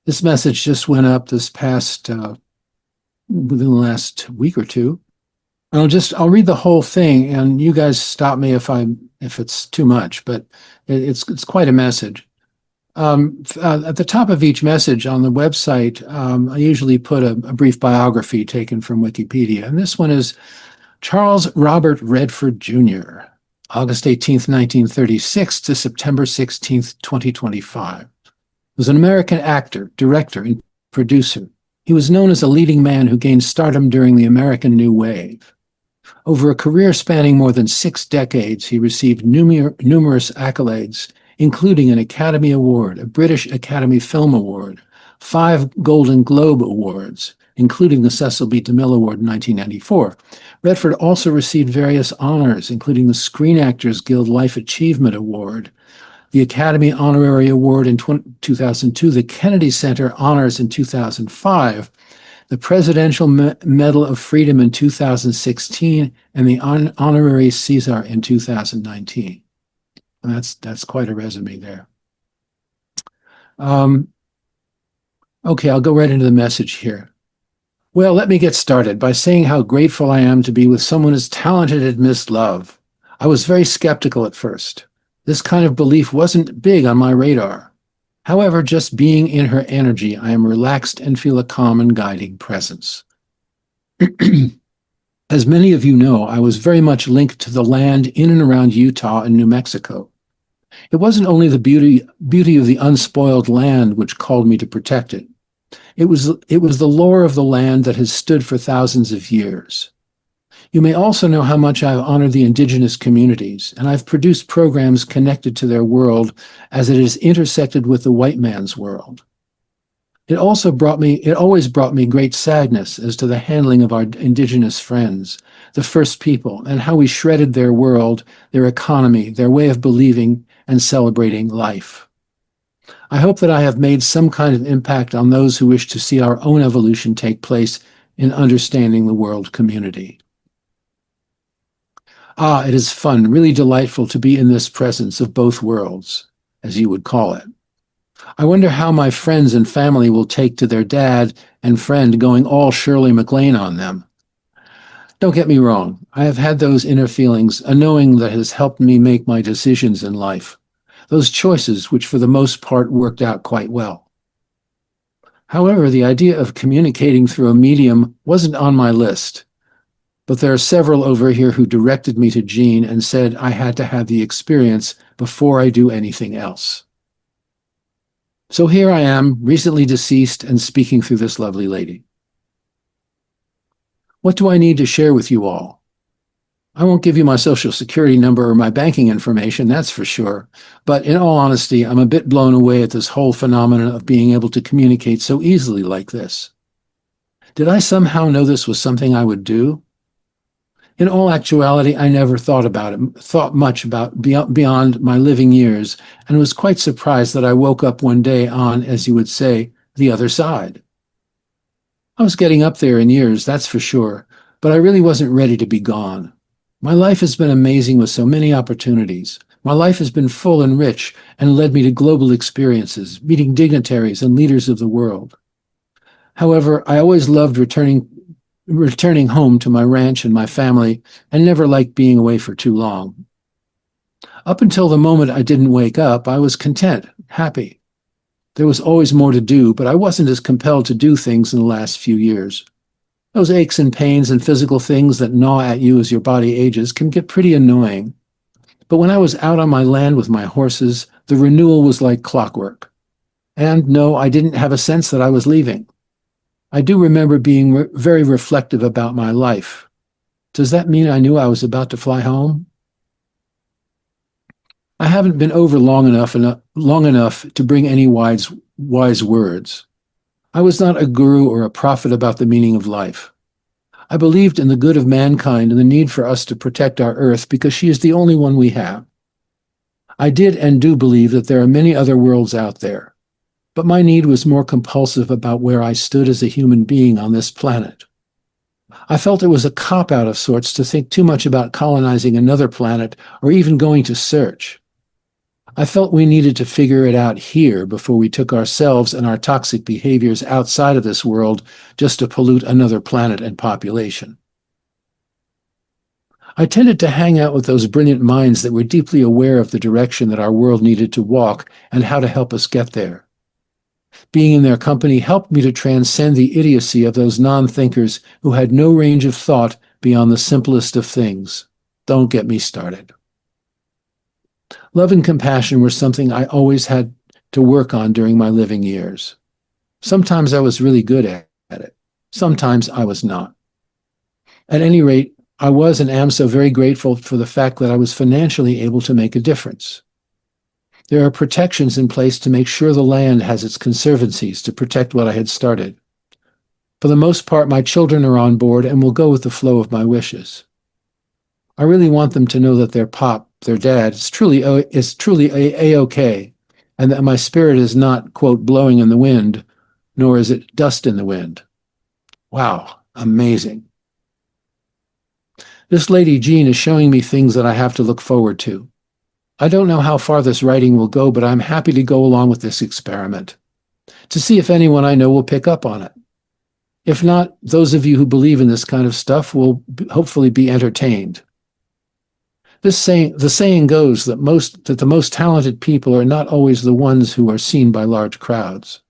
This message just went up this past within the last week or two. I'll read the whole thing, and you guys stop me if it's too much, but it's quite a message. At the top of each message on the website, I usually put a brief biography taken from Wikipedia, and this one is Charles Robert Redford Jr., August 18th, 1936 to September 16th, 2025. Was an American actor, director, and producer. He was known as a leading man who gained stardom during the American New Wave. Over a career spanning more than 6 decades, he received numerous accolades, including an Academy Award, a British Academy Film Award, 5 Golden Globe Awards, including the Cecil B. DeMille Award in 1994. Redford also received various honors, including the Screen Actors Guild Life Achievement Award, the Academy Honorary Award in 2002, the Kennedy Center Honors in 2005, the Presidential Medal of Freedom in 2016, and the Honorary Caesar in 2019. And that's quite a resume there. Okay, I'll go right into the message here. Well, let me get started by saying how grateful I am to be with someone as talented as Miss Love. I was very skeptical at first. This kind of belief wasn't big on my radar. However, just being in her energy, I am relaxed and feel a calm and guiding presence. As many of you know, I was very much linked to the land in and around Utah and New Mexico. It wasn't only the beauty of the unspoiled land which called me to protect it. It was the lore of the land that has stood for thousands of years. You may also know how much I've honored the indigenous communities, and I've produced programs connected to their world as it is intersected with the white man's world. It always brought me great sadness as to the handling of our indigenous friends, the First People, and how we shredded their world, their economy, their way of believing and celebrating life. I hope that I have made some kind of impact on those who wish to see our own evolution take place in understanding the world community. It is fun, really delightful to be in this presence of both worlds, as you would call it. I wonder how my friends and family will take to their dad and friend going all Shirley MacLaine on them. Don't get me wrong, I have had those inner feelings, a knowing that has helped me make my decisions in life, those choices which for the most part worked out quite well. However, the idea of communicating through a medium wasn't on my list. But there are several over here who directed me to Jeanne and said I had to have the experience before I do anything else. So here I am, recently deceased, and speaking through this lovely lady. What do I need to share with you all? I won't give you my social security number or my banking information, that's for sure. But in all honesty, I'm a bit blown away at this whole phenomenon of being able to communicate so easily like this. Did I somehow know this was something I would do? In all actuality, I never thought much about beyond my living years, and was quite surprised that I woke up one day on, as you would say, the other side. I was getting up there in years, that's for sure, but I really wasn't ready to be gone. My life has been amazing with so many opportunities. My life has been full and rich and led me to global experiences, meeting dignitaries and leaders of the world. However, I always loved returning home to my ranch and my family, and never liked being away for too long. Up until the moment I didn't wake up, I was content, happy. There was always more to do, but I wasn't as compelled to do things in the last few years. Those aches and pains and physical things that gnaw at you as your body ages can get pretty annoying. But when I was out on my land with my horses, the renewal was like clockwork. And no, I didn't have a sense that I was leaving. I do remember being very reflective about my life. Does that mean I knew I was about to fly home? I haven't been over long enough to bring any wise words. I was not a guru or a prophet about the meaning of life. I believed in the good of mankind and the need for us to protect our earth because she is the only one we have. I did and do believe that there are many other worlds out there, but my need was more compulsive about where I stood as a human being on this planet. I felt it was a cop-out of sorts to think too much about colonizing another planet or even going to search. I felt we needed to figure it out here before we took ourselves and our toxic behaviors outside of this world just to pollute another planet and population. I tended to hang out with those brilliant minds that were deeply aware of the direction that our world needed to walk and how to help us get there. Being in their company helped me to transcend the idiocy of those non-thinkers who had no range of thought beyond the simplest of things. Don't get me started. Love and compassion were something I always had to work on during my living years. Sometimes I was really good at it. Sometimes I was not. At any rate, I was and am so very grateful for the fact that I was financially able to make a difference. There are protections in place to make sure the land has its conservancies to protect what I had started. For the most part, my children are on board and will go with the flow of my wishes. I really want them to know that their pop, their dad, is truly A-OK, and that my spirit is not, quote, blowing in the wind, nor is it dust in the wind. Wow, amazing. This lady Jeanne is showing me things that I have to look forward to. I don't know how far this writing will go, but I'm happy to go along with this experiment, to see if anyone I know will pick up on it. If not, those of you who believe in this kind of stuff will hopefully be entertained. The saying goes that the most talented people are not always the ones who are seen by large crowds.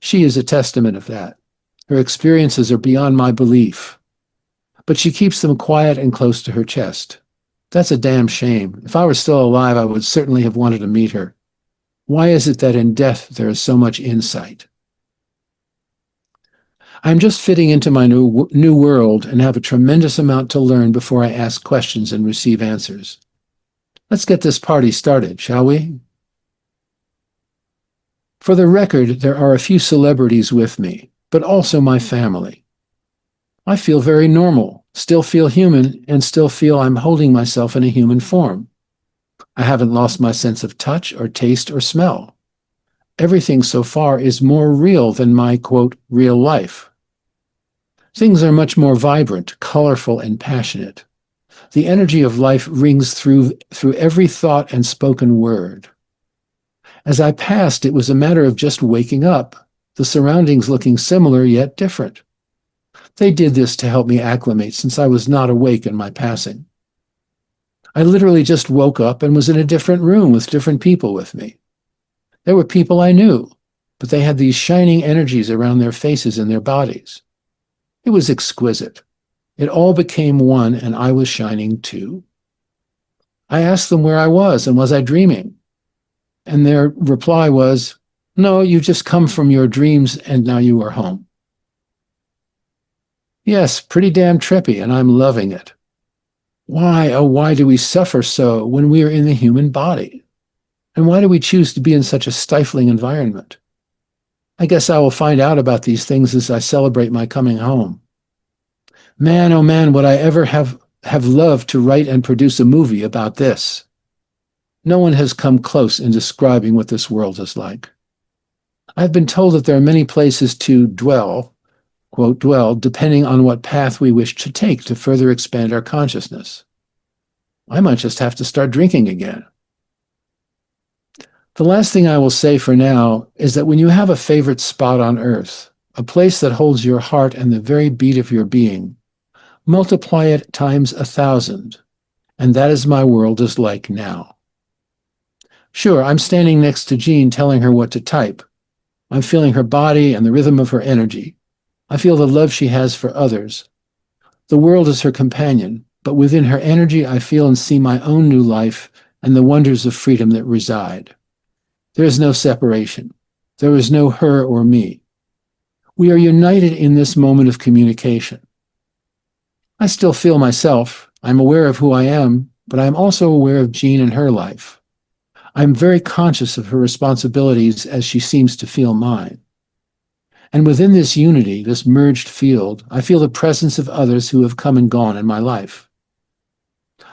She is a testament of that. Her experiences are beyond my belief, but she keeps them quiet and close to her chest. That's a damn shame. If I were still alive, I would certainly have wanted to meet her. Why is it that in death there is so much insight? I'm just fitting into my new world and have a tremendous amount to learn before I ask questions and receive answers. Let's get this party started, shall we? For the record, there are a few celebrities with me, but also my family. I feel very normal, still feel human, and still feel I'm holding myself in a human form. I haven't lost my sense of touch or taste or smell. Everything so far is more real than my, quote, real life. Things are much more vibrant, colorful, and passionate. The energy of life rings through every thought and spoken word. As I passed, it was a matter of just waking up, the surroundings looking similar yet different. They did this to help me acclimate since I was not awake in my passing. I literally just woke up and was in a different room with different people with me. There were people I knew, but they had these shining energies around their faces and their bodies. It was exquisite. It all became one, and I was shining too. I asked them where I was and was I dreaming? And their reply was, no, you just come from your dreams and now you are home. Yes, pretty damn trippy, and I'm loving it. Why, oh, why do we suffer so when we are in the human body? And why do we choose to be in such a stifling environment? I guess I will find out about these things as I celebrate my coming home. Man, oh man, would I ever have loved to write and produce a movie about this. No one has come close in describing what this world is like. I've been told that there are many places to dwell, quote, dwell, depending on what path we wish to take to further expand our consciousness. I might just have to start drinking again. The last thing I will say for now is that when you have a favorite spot on earth, a place that holds your heart and the very beat of your being, multiply it times 1,000, and that is my world is like now. Sure, I'm standing next to Jeanne telling her what to type. I'm feeling her body and the rhythm of her energy. I feel the love she has for others. The world is her companion, but within her energy I feel and see my own new life and the wonders of freedom that reside. There is no separation. There is no her or me. We are united in this moment of communication. I still feel myself. I'm aware of who I am, but I'm also aware of Jeanne and her life. I'm very conscious of her responsibilities as she seems to feel mine. And within this unity, this merged field, I feel the presence of others who have come and gone in my life.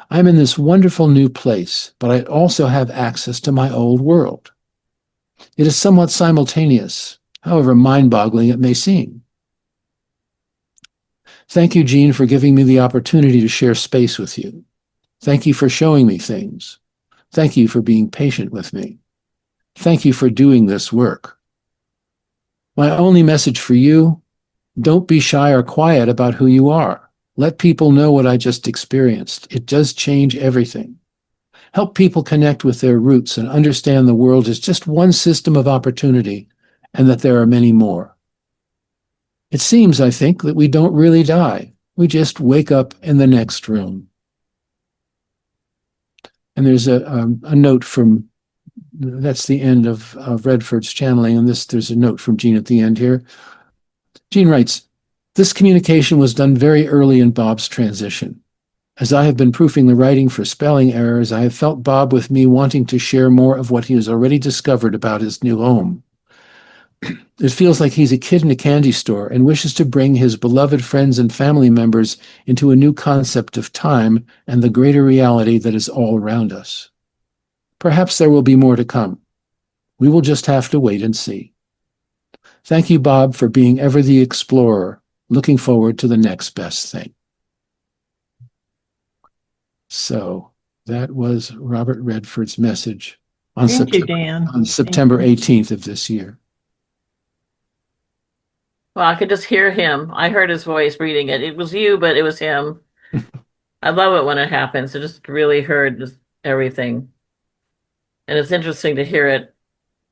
I'm in this wonderful new place, but I also have access to my old world. It is somewhat simultaneous, however mind-boggling it may seem. Thank you, Jeanne, for giving me the opportunity to share space with you. Thank you for showing me things. Thank you for being patient with me. Thank you for doing this work. My only message for you, don't be shy or quiet about who you are. Let people know what I just experienced. It does change everything. Help people connect with their roots and understand the world is just one system of opportunity and that there are many more. It seems, I think, that we don't really die. We just wake up in the next room. And there's a note from, that's the end of Redford's channeling, and there's a note from Jeanne at the end here. Jeanne writes, this communication was done very early in Bob's transition. As I have been proofing the writing for spelling errors, I have felt Bob with me wanting to share more of what he has already discovered about his new home. It feels like he's a kid in a candy store and wishes to bring his beloved friends and family members into a new concept of time and the greater reality that is all around us. Perhaps there will be more to come. We will just have to wait and see. Thank you, Bob, for being ever the explorer, looking forward to the next best thing. So that was Robert Redford's message on September 18th of this year. Well, I could just hear him. I heard his voice reading it. It was you, but it was him. I love it when it happens. I just really heard just everything. And it's interesting to hear it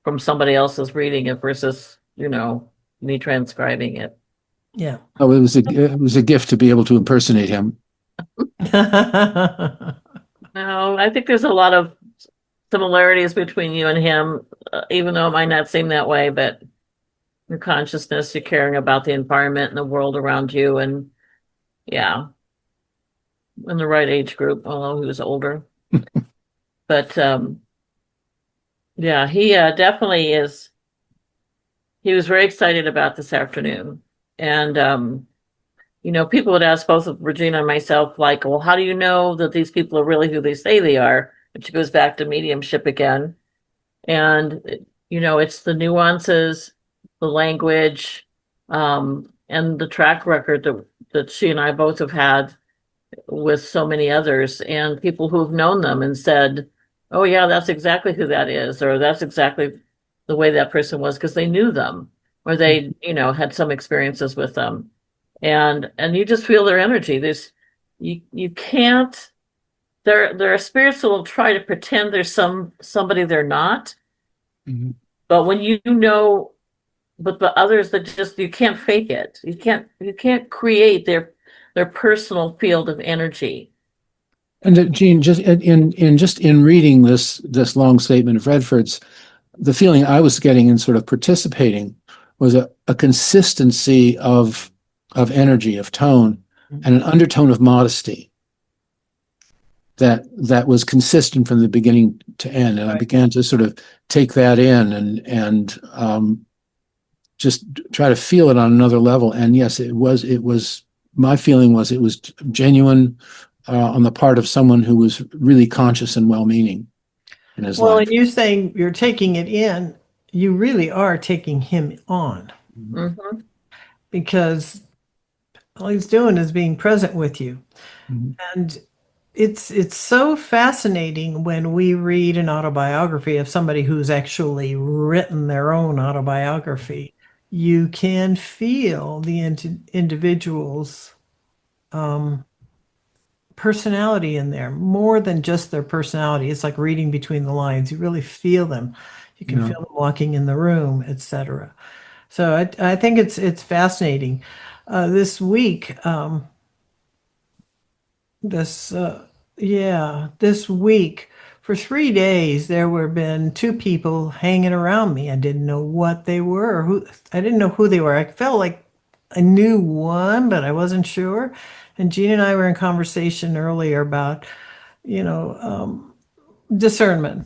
from somebody else's reading it versus, me transcribing it. Yeah. Oh, it was a gift to be able to impersonate him. No, I think there's a lot of similarities between you and him, even though it might not seem that way, but your consciousness, you're caring about the environment and the world around you, and yeah, in the right age group, although he was older. But yeah, he definitely is. He was very excited about this afternoon. And people would ask both of Regina and myself, like, well, how do you know that these people are really who they say they are? And she goes back to mediumship again. And it's the nuances, the language, and the track record that she and I both have had with so many others, and people who've known them and said, oh yeah, that's exactly who that is, or that's exactly the way that person was, because they knew them, or they had some experiences with them, and you just feel their energy. You can't, there are spirits that will try to pretend there's somebody they're not. Mm-hmm. But when but the others that just, you can't fake it. You can't create their personal field of energy. And Jeanne, just in reading this long statement of Redford's, the feeling I was getting in sort of participating was a consistency of energy, of tone, and an undertone of modesty that was consistent from the beginning to end. And right. I began to sort of take that in and just try to feel it on another level. And yes, it was my feeling was it was genuine on the part of someone who was really conscious and well-meaning in his life. Well, and you're saying you're taking it in, you really are taking him on. Mm-hmm. Because all he's doing is being present with you. Mm-hmm. And it's so fascinating when we read an autobiography of somebody who's actually written their own autobiography. You can feel the individual's personality in there, more than just their personality. It's like reading between the lines. You really feel them. You can feel them walking in the room, etc. So I think it's fascinating. This week, this week, for 3 days, there were been 2 people hanging around me. I didn't know what they were. I didn't know who they were. I felt like I knew one, but I wasn't sure. And Jeanne and I were in conversation earlier about, discernment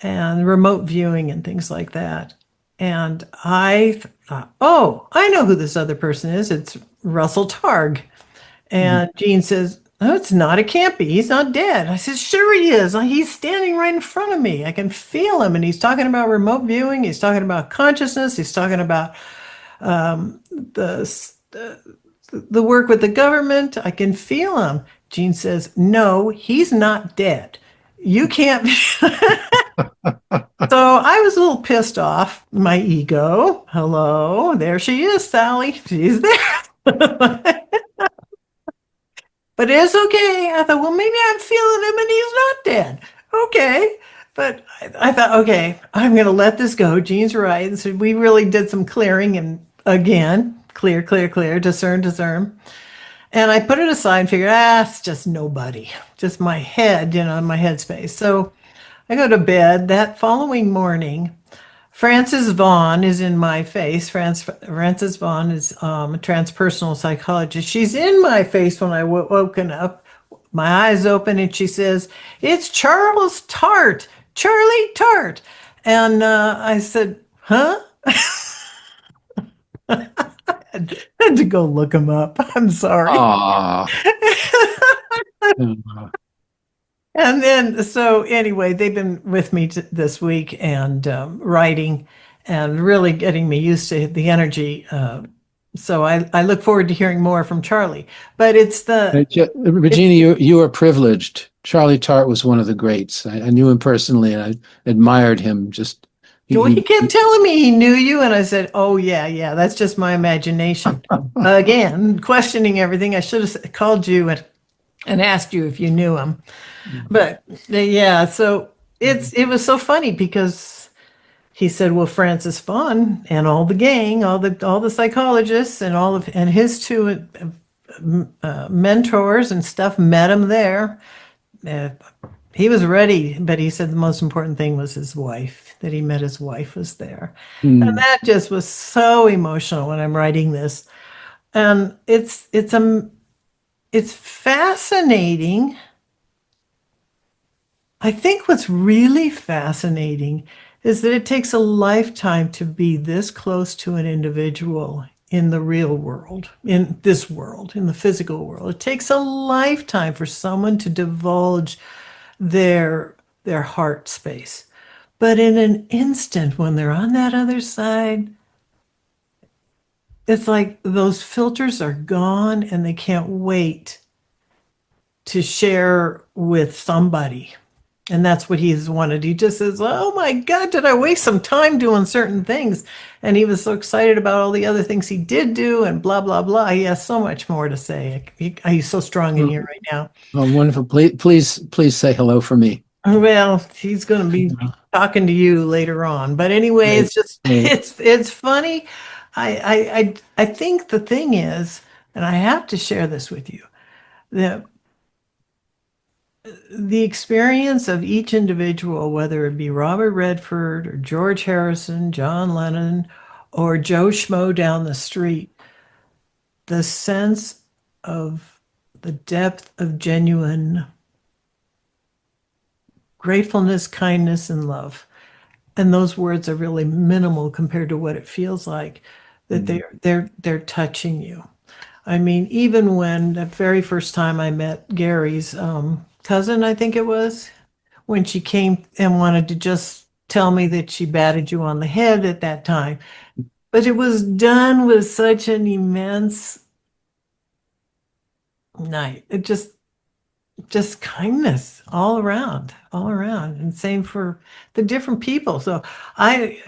and remote viewing and things like that. And I thought, oh, I know who this other person is. It's Russell Targ. And Jeanne says, oh, it's not. It can't be. He's not dead. I said, sure he is. He's standing right in front of me. I can feel him. And he's talking about remote viewing. He's talking about consciousness. He's talking about the work with the government. I can feel him. Jeanne says, no, he's not dead. you can't be. So I was a little pissed off. My ego. Hello, there she is, Sally. She's there. But it's okay. I thought, well, maybe I'm feeling him and he's not dead. Okay. But I thought, okay, I'm going to let this go. Jean's right. And so we really did some clearing and again, clear, clear, clear, discern, discern. And I put it aside and figured, it's just nobody, just my head, my headspace. So I go to bed. That following morning, Frances Vaughn is in my face. Frances Vaughn is a transpersonal psychologist. She's in my face when I woken up, my eyes open, and she says, "It's Charles Tart, Charlie Tart." And I said, "Huh?" I had to go look him up. I'm sorry. Ah. And then, so anyway, they've been with me this week and writing and really getting me used to the energy. So I look forward to hearing more from Charlie. But it's the Regina, you are privileged. Charlie Tart was one of the greats. I knew him personally, and I admired him. Just he kept telling me he knew you, and I said, "Oh yeah, that's just my imagination." Again, questioning everything. I should have called you and asked you if you knew him. But yeah, so it was so funny because he said, "Well, Francis Vaughn and all the gang, all the psychologists and his two mentors and stuff met him there." He was ready, but he said the most important thing was his wife, that he met his wife was there. And that just was so emotional when I'm writing this. And it's fascinating. I think what's really fascinating is that it takes a lifetime to be this close to an individual in the real world, in this world, in the physical world. It takes a lifetime for someone to divulge their heart space. But in an instant, when they're on that other side, it's like those filters are gone and they can't wait to share with somebody. And that's what he's wanted. He just says, "Oh my God, did I waste some time doing certain things?" And he was so excited about all the other things he did do and blah, blah, blah. He has so much more to say. He's so strong in here right now. Oh, wonderful. Please say hello for me. Well, he's going to be talking to you later on. But anyway, it's just, it's funny. I think the thing is, and I have to share this with you, that the experience of each individual, whether it be Robert Redford or George Harrison, John Lennon, or Joe Schmo down the street, the sense of the depth of genuine gratefulness, kindness, and love. And those words are really minimal compared to what it feels like, that they're touching you. I mean, even when the very first time I met Gary's cousin, I think it was, when she came and wanted to just tell me that she batted you on the head at that time. But it was done with such an immense night. It just kindness all around. And same for the different people. So I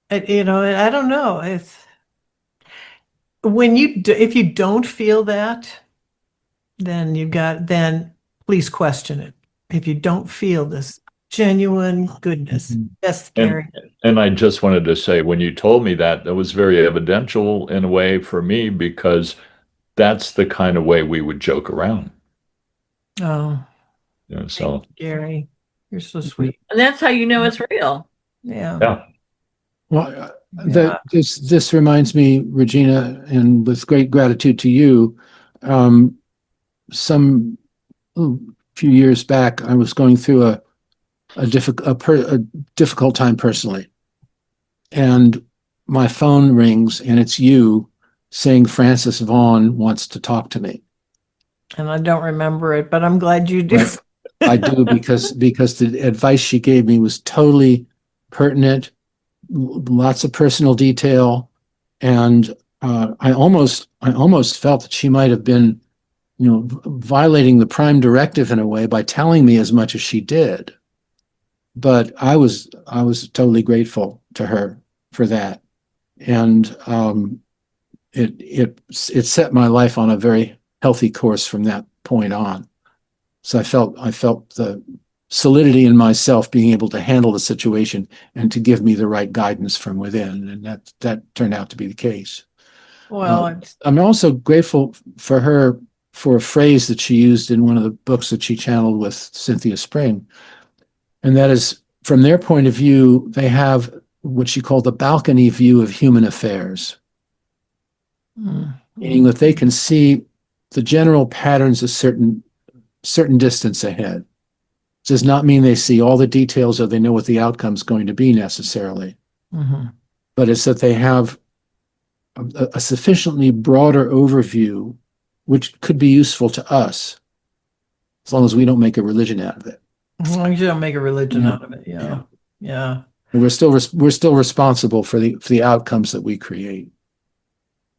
don't know. It's if you don't feel that, then please question it. If you don't feel this genuine goodness. Yes, Gary. And I just wanted to say, when you told me that was very evidential in a way for me, because that's the kind of way we would joke around. Oh, So thank you, Gary, you're so sweet. And that's how you know it's real. Yeah. Well, this reminds me, Regina, and with great gratitude to you, some few years back, I was going through a difficult time personally, and my phone rings, and it's you saying Francis Vaughn wants to talk to me. And I don't remember it, but I'm glad you do. Right. I do, because the advice she gave me was totally pertinent, lots of personal detail, and I almost felt that she might have been violating the prime directive in a way by telling me as much as she did. But I was totally grateful to her for that, and it set my life on a very healthy course from that point on. So I felt the solidity in myself being able to handle the situation and to give me the right guidance from within, and that turned out to be the case. Well, I'm also grateful for her for a phrase that she used in one of the books that she channeled with Cynthia Spring. And that is, from their point of view, they have what she called the balcony view of human affairs, meaning that they can see the general patterns a certain distance ahead. It does not mean they see all the details or they know what the outcome is going to be necessarily, but it's that they have a sufficiently broader overview, which could be useful to us, as long as we don't make a religion out of it. as long as you don't make a religion out of it. Yeah. And we're still responsible for the outcomes that we create.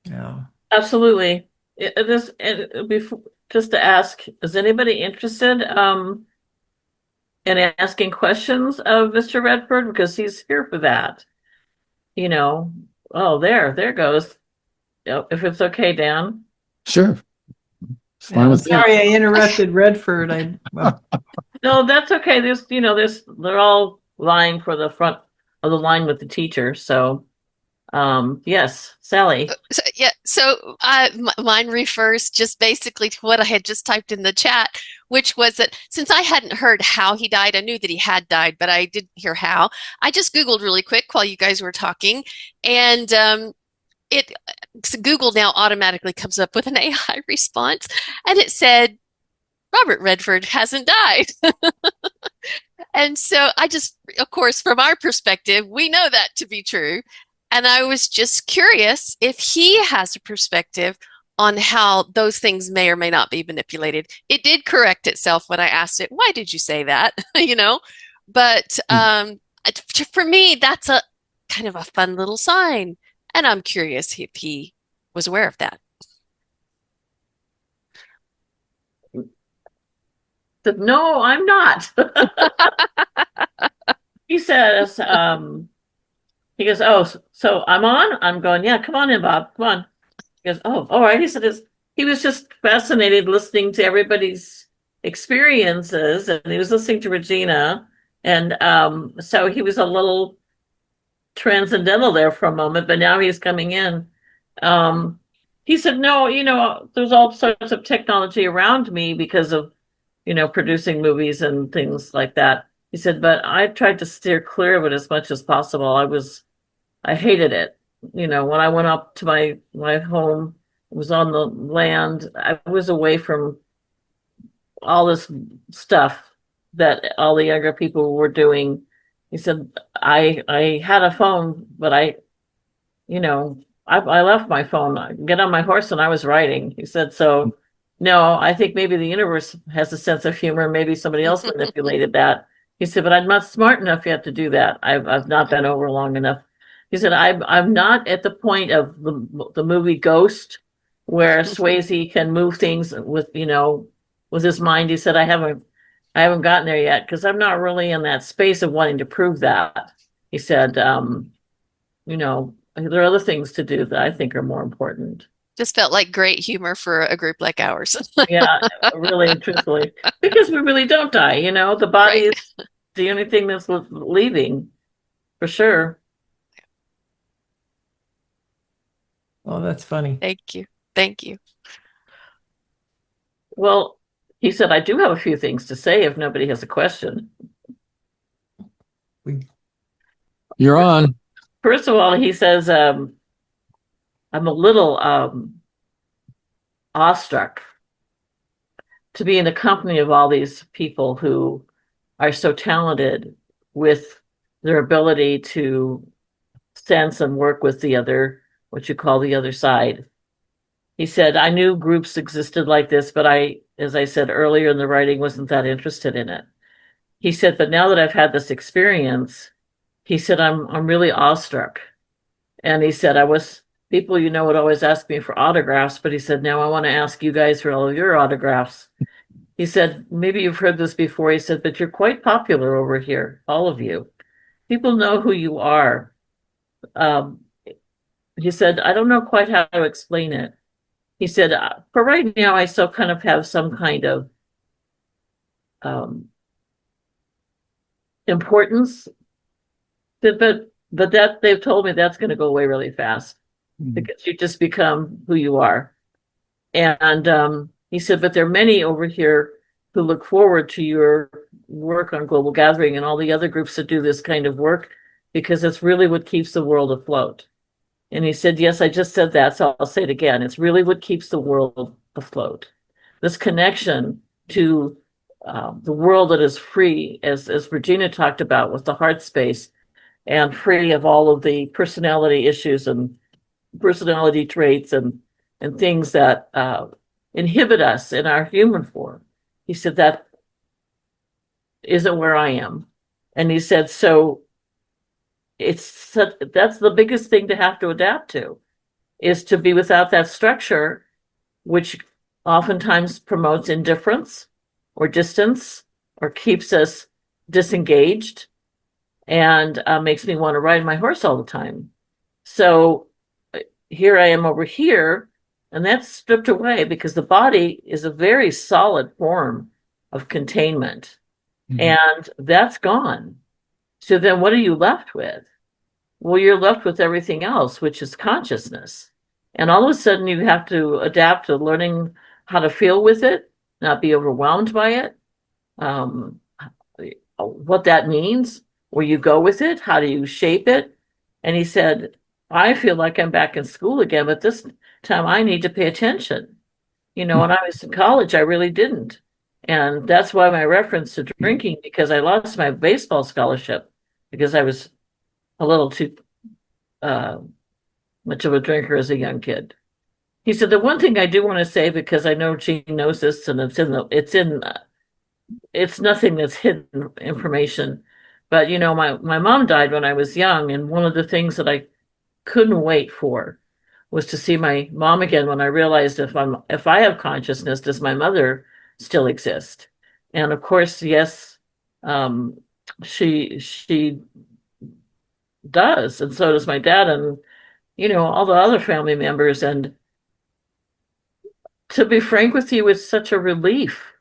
Yeah. Absolutely. Before, just to ask, is anybody interested in asking questions of Mr. Redford? Because he's here for that. Oh, there goes. If it's okay, Dan. Sure. Fine with Sorry, I interrupted Redford. No, that's okay. They're all lying for the front of the line with the teacher. So, yes, Sally. Mine refers just basically to what I had just typed in the chat, which was that since I hadn't heard how he died, I knew that he had died, but I didn't hear how. I just Googled really quick while you guys were talking, and Google now automatically comes up with an AI response, and it said, Robert Redford hasn't died. And so of course, from our perspective, we know that to be true. And I was just curious if he has a perspective on how those things may or may not be manipulated. It did correct itself when I asked it, why did you say that? But for me, that's a kind of a fun little sign. And I'm curious if he was aware of that. No, I'm not. He says, he goes, oh, so I'm on? I'm going, yeah, come on in, Bob. Come on. He goes, oh, all right. He said he was just fascinated listening to everybody's experiences, and he was listening to Regina. And so he was a little transcendental there for a moment, but now he's coming in. He said, no, there's all sorts of technology around me because of, producing movies and things like that. He said, but I tried to steer clear of it as much as possible. I hated it. When I went up to my home, it was on the land. I was away from all this stuff that all the younger people were doing. He said, I had a phone, but I left my phone. I get on my horse and I was writing. He said, so no, I think maybe the universe has a sense of humor. Maybe somebody else manipulated that. He said, but I'm not smart enough yet to do that. I've not been over long enough. He said, I'm not at the point of the movie Ghost, where Swayze can move things with his mind. He said, I haven't gotten there yet because I'm not really in that space of wanting to prove that. He said, there are other things to do that I think are more important. Just felt like great humor for a group like ours. Yeah, really, truthfully, because we really don't die. The body is the only thing that's leaving, for sure. Oh, that's funny. Thank you. Well, he said, I do have a few things to say if nobody has a question. You're on. First of all, he says, I'm a little awestruck to be in the company of all these people who are so talented with their ability to sense and work with the other, what you call the other side. He said, I knew groups existed like this, but as I said earlier in the writing, wasn't that interested in it. He said, but now that I've had this experience, he said, I'm really awestruck. And he said, people, would always ask me for autographs, but he said, now I want to ask you guys for all of your autographs. He said, maybe you've heard this before. He said, but you're quite popular over here, all of you. People know who you are. Um, he said, I don't know quite how to explain it. He said, for right now, I still kind of have some kind of importance, but that they've told me that's going to go away really fast because you just become who you are. And he said, but there are many over here who look forward to your work on Global Gathering and all the other groups that do this kind of work because it's really what keeps the world afloat. And he said, yes, I just said that, so I'll say it again. It's really what keeps the world afloat. This connection to the world that is free, as Regina talked about with the heart space, and free of all of the personality issues and personality traits and things that inhibit us in our human form. He said, that isn't where I am. And he said, so that's the biggest thing to have to adapt to, is to be without that structure, which oftentimes promotes indifference or distance or keeps us disengaged and makes me want to ride my horse all the time. So here I am over here, and that's stripped away because the body is a very solid form of containment, and that's gone. So then what are you left with? Well, you're left with everything else, which is consciousness. And all of a sudden you have to adapt to learning how to feel with it, not be overwhelmed by it, what that means, where you go with it, how do you shape it? And he said, I feel like I'm back in school again, but this time I need to pay attention. When I was in college, I really didn't. And that's why my reference to drinking, because I lost my baseball scholarship because I was a little too much of a drinker as a young kid. He said, the one thing I do want to say, because I know Jeanne knows this, and it's nothing that's hidden information, but my mom died when I was young, and one of the things that I couldn't wait for was to see my mom again when I realized if I have consciousness, does my mother still exist? And of course, yes, she does, and so does my dad, and all the other family members. And to be frank with you, it's such a relief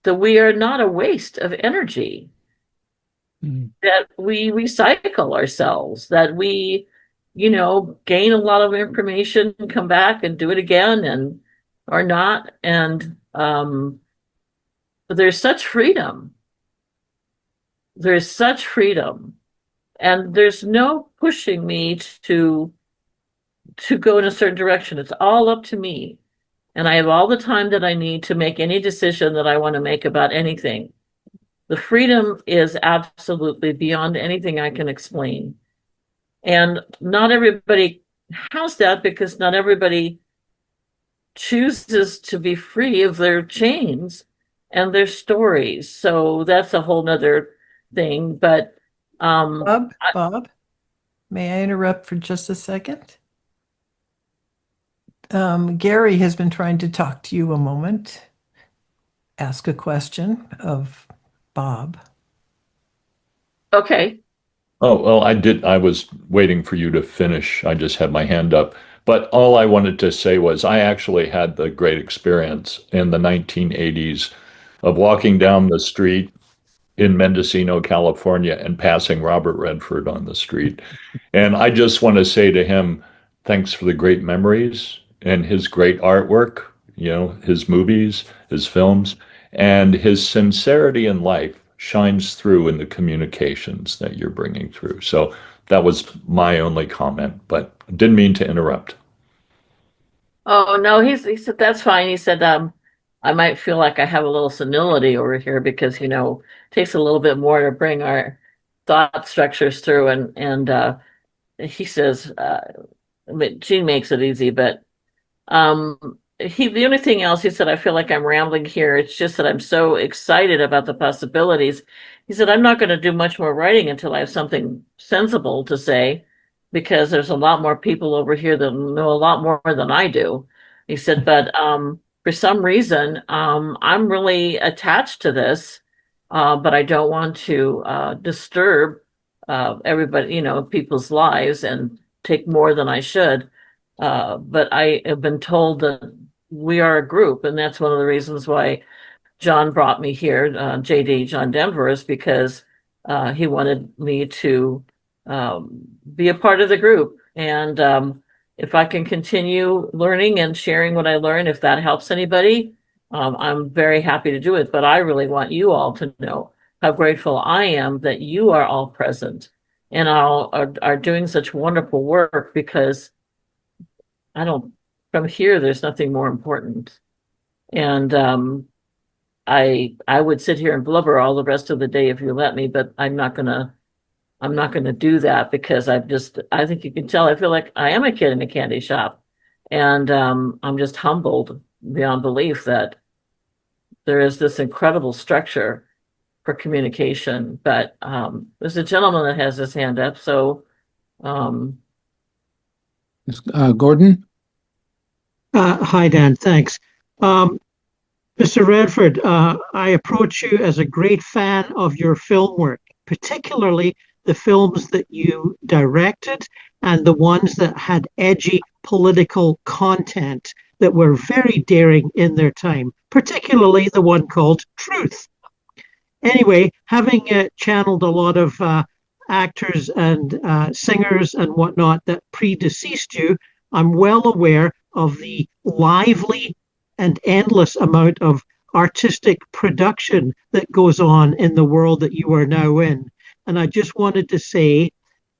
that we are not a waste of energy, that we recycle ourselves, that we gain a lot of information, come back and do it again, and or not. And there's such freedom. There's such freedom. And there's no pushing me to go in a certain direction. It's all up to me. And I have all the time that I need to make any decision that I want to make about anything. The freedom is absolutely beyond anything I can explain. And not everybody has that, because not everybody chooses to be free of their chains and their stories. So that's a whole nother thing. But Bob, may I interrupt for just a second? Gary has been trying to talk to you a moment. Ask a question of Bob. Okay. Oh, well, I was waiting for you to finish. I just had my hand up. But all I wanted to say was I actually had the great experience in the 1980s of walking down the street in Mendocino, California, and passing Robert Redford on the street. And I just want to say to him, thanks for the great memories and his great artwork, his movies, his films, and his sincerity in life shines through in the communications that you're bringing through. So that was my only comment, but didn't mean to interrupt. Oh no, he said that's fine. He said I might feel like I have a little senility over here because it takes a little bit more to bring our thought structures through, and he says Jeanne makes it easy, but the only thing else he said, I feel like I'm rambling here. It's just that I'm so excited about the possibilities. He said, I'm not going to do much more writing until I have something sensible to say. because there's a lot more people over here that know a lot more than I do. He said, but for some reason, I'm really attached to this, but I don't want to disturb everybody, people's lives and take more than I should. But I have been told that we are a group, and that's one of the reasons why John brought me here, JD, John Denver, is because he wanted me to be a part of the group. And if I can continue learning and sharing what I learn, if that helps anybody, I'm very happy to do it. But I really want you all to know how grateful I am that you are all present and are doing such wonderful work, because from here, there's nothing more important. And I would sit here and blubber all the rest of the day if you let me, but I'm not gonna do that, because I think you can tell I feel like I am a kid in a candy shop. And I'm just humbled beyond belief that there is this incredible structure for communication. But there's a gentleman that has his hand up, so um Gordon? Hi, Dan. Thanks. Mr. Redford, I approach you as a great fan of your film work, particularly the films that you directed and the ones that had edgy political content that were very daring in their time, particularly the one called Truth. Anyway, having channeled a lot of actors and singers and whatnot that predeceased you, I'm well aware of the lively and endless amount of artistic production that goes on in the world that you are now in. And I just wanted to say,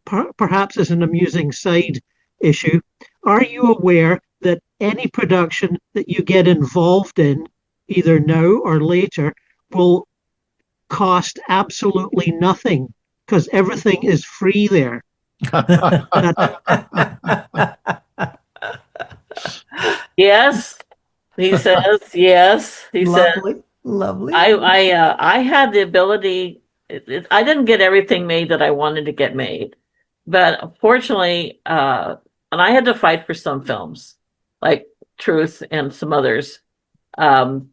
perhaps as an amusing side issue, are you aware that any production that you get involved in, either now or later, will cost absolutely nothing because everything is free there? yes, he says, yes, he says. Lovely, lovely. I had the ability. I didn't get everything made that I wanted to get made, but fortunately, and I had to fight for some films, like Truth and some others. Um,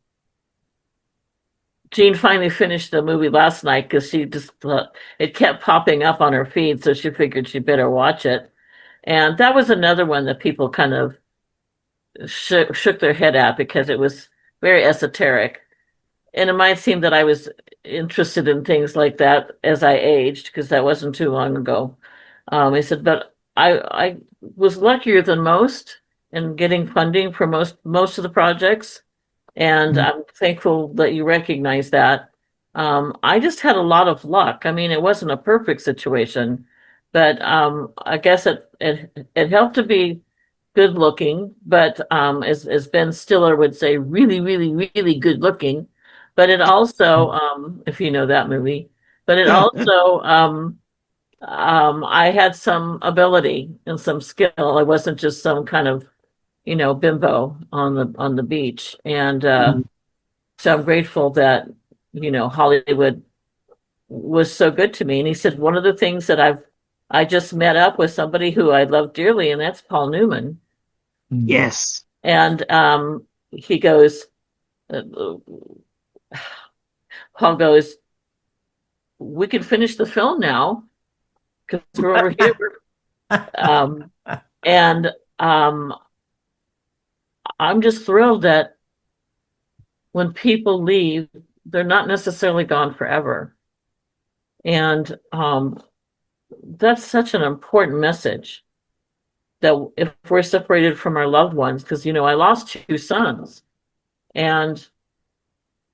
Jean finally finished the movie last night because she just it kept popping up on her feed, so she figured she better watch it. And that was another one that people kind of shook their head at because it was very esoteric. And it might seem that I was interested in things like that as I aged, because that wasn't too long ago. He said, but I was luckier than most in getting funding for most of the projects, and I'm thankful that you recognize that. I just had a lot of luck. I mean, it wasn't a perfect situation, but I guess it helped to be good looking, but as Ben Stiller would say, really, really, really good looking. But it also, if you know that movie, but it also, I had some ability and some skill. I wasn't just some kind of, bimbo on the beach. And so I'm grateful that, Hollywood was so good to me. And he said one of the things that I just met up with somebody who I love dearly, and that's Paul Newman. Yes. And he goes, Paul goes, we can finish the film now because we're over here. And I'm just thrilled that when people leave, they're not necessarily gone forever. And that's such an important message, that if we're separated from our loved ones, because I lost 2 sons, and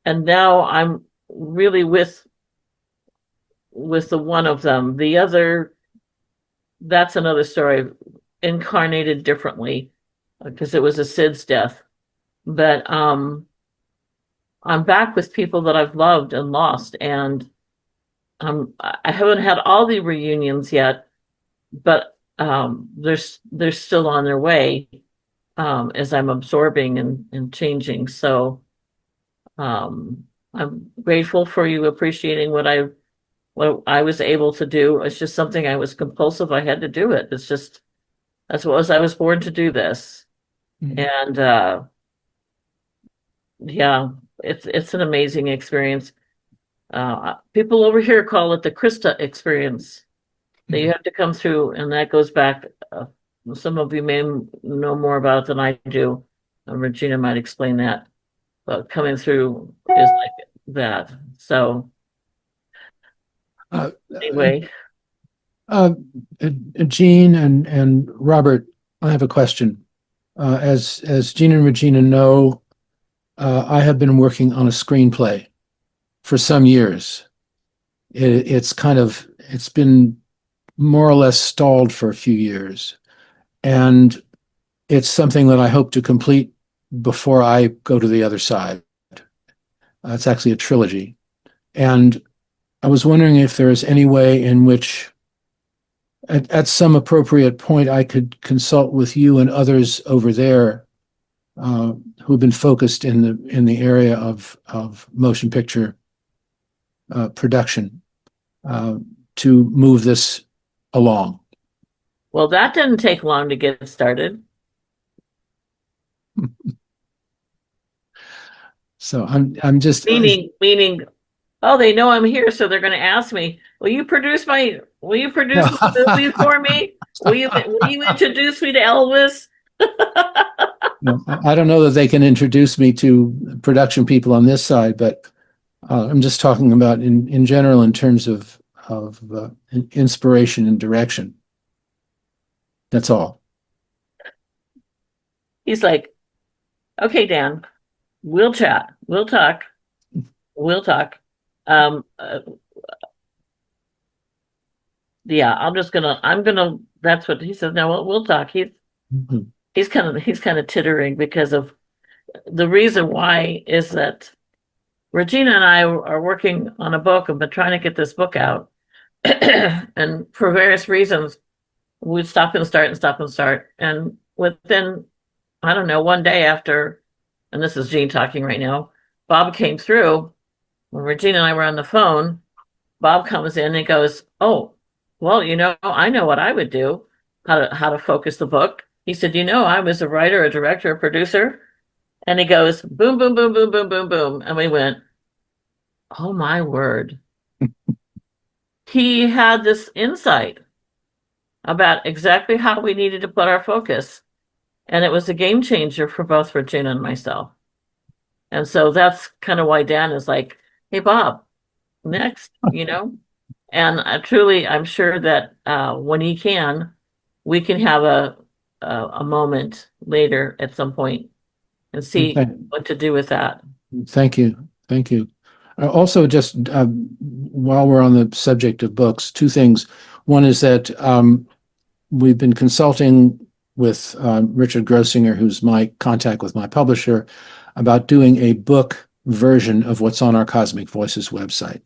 now I'm really with the one of them. The other, that's another story, incarnated differently, because it was a SIDS death. But I'm back with people that I've loved and lost, and I haven't had all the reunions yet, but they're still on their way, as I'm absorbing and changing. So I'm grateful for you appreciating what I've what I was able to do. It's just something I was compulsive. I had to do it. It's just, I was born to do this. Mhm. And yeah, it's an amazing experience. People over here call it the Krista experience that you have to come through, and that goes back. Some of you may know more about it than I do. Regina might explain that, but coming through is like that. So Uh, anyway, uh, Jean and Robert, I have a question. As Jean and Regina know, I have been working on a screenplay for some years. It's been more or less stalled for a few years, and it's something that I hope to complete before I go to the other side. It's actually a trilogy, and I was wondering if there is any way in which, at some appropriate point, I could consult with you and others over there who've been focused in the area of motion picture production to move this along. well, that didn't take long to get started. So I'm just Meaning, oh, they know I'm here, so they're going to ask me, will you produce my movie for me? Will you introduce me to Elvis? No, I don't know that they can introduce me to production people on this side, but I'm just talking about in general in terms of inspiration and direction. That's all. He's like, okay, Dan, we'll chat. We'll talk. We'll talk. Um, uh, yeah, that's what he says. No, we'll talk. Mhm. He's kind of tittering because of the reason why is that Regina and I are working on a book and been trying to get this book out. And for various reasons, we'd stop and start and stop and start. And within, I don't know, one day after, and this is Jean talking right now, Bob came through. When Regina and I were on the phone, Bob comes in and goes, "Oh, well, I know what I would do, how to focus the book." He said, I was a writer, a director, a producer. And he goes, boom, boom, boom, boom, boom, boom, boom. And we went, oh my word. He had this insight about exactly how we needed to put our focus. And it was a game changer for both Regina and myself. And so that's kind of why Dan is like, hey, Bob, next, And I'm sure that when he can, we can have a moment later at some point and see Okay. what to do with that. Thank you. Thank you. Also, just while we're on the subject of books, two things. One is that we've been consulting with Richard Grossinger, who's my contact with my publisher, about doing a book version of what's on our Cosmic Voices website.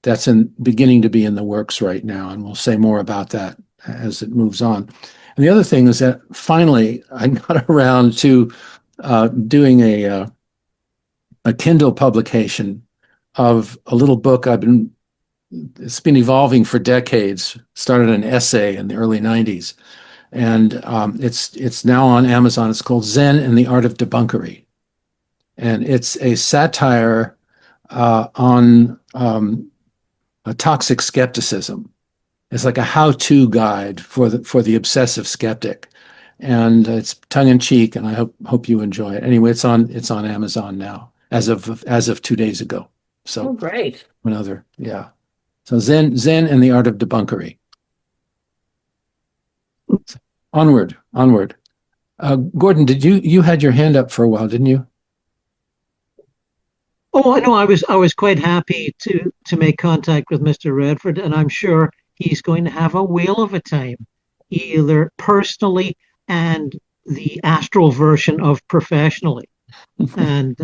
That's beginning to be in the works right now, and we'll say more about that as it moves on. And the other thing is that finally I got around to doing a Kindle publication of a little book it's been evolving for decades. Started an essay in the early 90s, and it's now on Amazon. It's called Zen and the Art of Debunkery, and it's a satire on a toxic skepticism. It's like a how-to guide for the obsessive skeptic, and it's tongue in cheek. And I hope you enjoy it. Anyway, it's on Amazon now as of 2 days ago. So Great. yeah. So Zen and the Art of Debunkery. Onward. Gordon, you had your hand up for a while, didn't you? Oh, no, I was quite happy to make contact with Mr. Redford, and I'm sure he's going to have a whale of a time, either personally and the astral version of professionally. And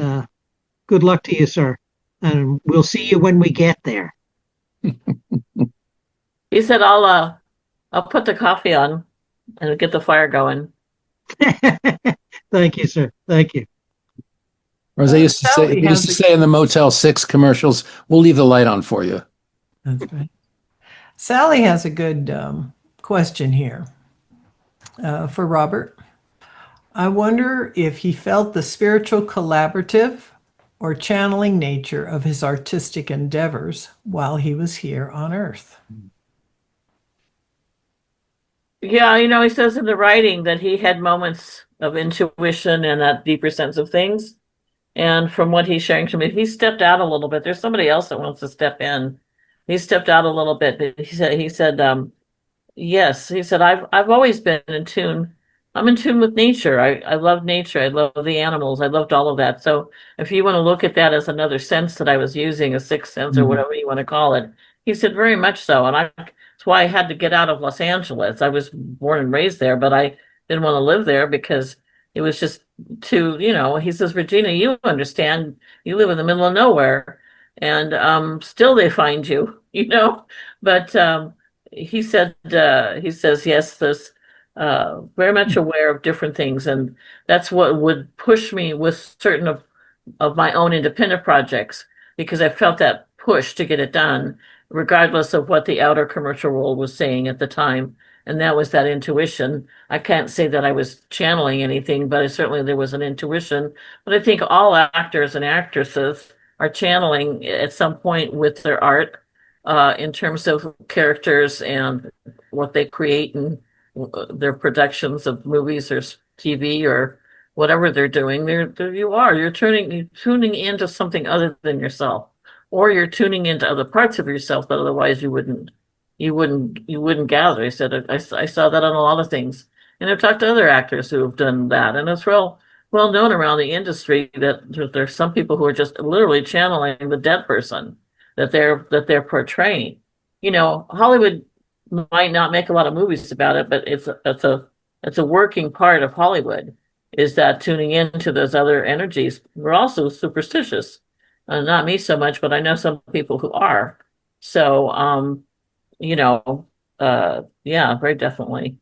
good luck to you, sir. And we'll see you when we get there. He said, I'll put the coffee on and get the fire going. Thank you, sir. Thank you. Or as they used to say in the Motel 6 commercials, we'll leave the light on for you. That's right. Sally has a good question here for Robert. I wonder if he felt the spiritual collaborative or channeling nature of his artistic endeavors while he was here on Earth. Yeah, he says in the writing that he had moments of intuition and that deeper sense of things. And from what he's sharing to me, he stepped out a little bit. There's somebody else that wants to step in. He stepped out a little bit. But he said, yes, he said, I've always been in tune. I'm in tune with nature. I love nature. I love the animals. I loved all of that. So if you want to look at that as another sense that I was using, a sixth sense or whatever you want to call it, he said very much so. And that's why I had to get out of Los Angeles. I was born and raised there, but I didn't want to live there because it was just too, he says, Regina, you understand, you live in the middle of nowhere and still they find you, but he says yes, this very much aware of different things, and that's what would push me with certain of my own independent projects because I felt that push to get it done, regardless of what the outer commercial world was saying at the time. And that was that intuition. I can't say that I was channeling anything, but certainly there was an intuition. But I think all actors and actresses are channeling at some point with their art, in terms of characters and what they create and their productions of movies or TV or whatever they're doing. You're tuning into something other than yourself, or you're tuning into other parts of yourself that otherwise you wouldn't gather. I said I saw that on a lot of things, and I've talked to other actors who have done that, and it's real well known around the industry that there's some people who are just literally channeling the dead person that they're portraying. Hollywood might not make a lot of movies about it, but it's a working part of Hollywood is that tuning into those other energies. We're also superstitious. Not me so much, but I know some people who are. So, you know, yeah, very definitely.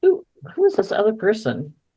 Who is this other person?